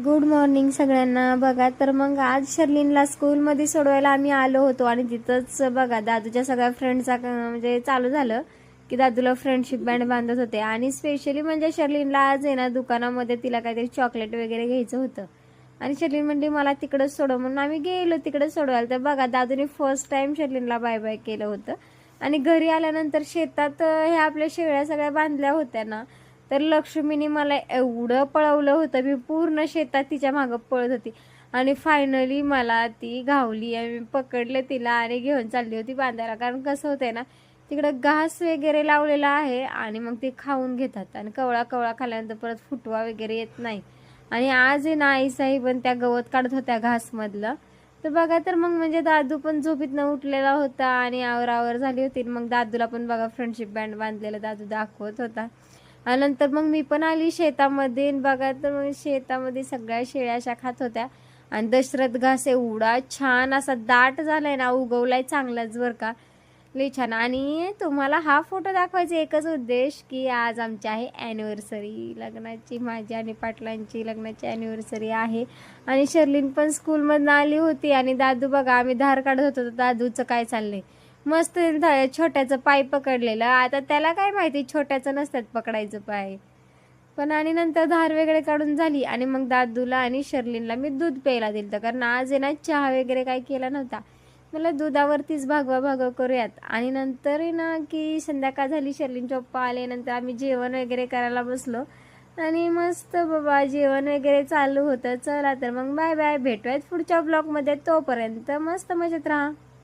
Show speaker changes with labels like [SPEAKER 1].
[SPEAKER 1] Good morning सगळ्यांना. बघा तर मग आज शर्लिनला स्कूलमध्ये सोडवायला आम्ही आलो होतो आणि तिथंच बघा दादूच्या सगळ्या फ्रेंडचा म्हणजे चालू झालं की दादूला फ्रेंडशिप बँड बांधत होते. आणि स्पेशली म्हणजे शर्लिनला आज आहे ना दुकानामध्ये तिला काहीतरी चॉकलेट वगैरे घ्यायचं होतं आणि शर्लिन म्हणली मला तिकडंच सोडव, म्हणून आम्ही गेलो तिकडे सोडवायला. तर बघा दादूने फर्स्ट टाइम शर्लिनला बाय बाय केलं होतं. आणि घरी आल्यानंतर शेतात ह्या आपल्या शेळ्या सगळ्या बांधल्या होत्या ना, तर लक्ष्मीने मला एवढं पळवलं होतं, मी पूर्ण शेतात तिच्या मागं पळत होती आणि फायनली मला ती घावली आणि मी पकडले तिला आणि घेऊन चालली होती बांधायला. कारण कसं होतंय ना, तिकडं घास वगैरे लावलेला आहे आणि मग ते खाऊन घेतात आणि कवळा कवळा खाल्ल्यानंतर परत फुटवा वगैरे येत नाही. आणि आज आहे ना आईसाई पण त्या गवत काढत होत्या घासमधलं. तर बघा तर मग म्हणजे दादू पण झोपीतनं उठलेला होता आणि आवरावर झाली होती. मग दादूला पण बघा फ्रेंडशिप बँड बांधलेला दादू दाखवत होता. आणि नंतर मग मी पण आली शेतामध्ये. बघा तर मग शेतामध्ये सगळ्या शेळ्या अशा खात होत्या आणि दशरथ घास एवढा छान असा दाट झालाय ना, उगवलाय चांगलाच बरं का, लई छान. आणि तुम्हाला हा फोटो दाखवायचा एकच उद्देश की आज आमची आहे ॲनिव्हर्सरी लग्नाची, माझी आणि पाटलांची लग्नाची ॲनिव्हर्सरी आहे. आणि शर्लिन पण स्कूलमधून आली होती आणि दादू बघा आम्ही धार काढत होतो तर दादूचं काय चाललंय, मस्त छोट्याचं पाय पकडलेलं. आता त्याला काय माहिती छोट्याचं नसतात पकडायचं पाय पण. आणि नंतर धार वगैरे काढून झाली आणि मग दादूला आणि शर्लिनला मी दूध प्यायला दिलं, कारण आज आहे ना चहा वगैरे काही केला नव्हता. मला दुधावरतीच भागवा करूयात. आणि नंतर आहे ना की संध्याकाळ झाली, शर्लिनचे पप्पा आले, नंतर आम्ही जेवण वगैरे करायला बसलो आणि मस्त बाबा जेवण वगैरे चालू होतं. चला तर मग बाय बाय, भेटूयात पुढच्या ब्लॉगमध्ये. तोपर्यंत मस्त मजेत राहा.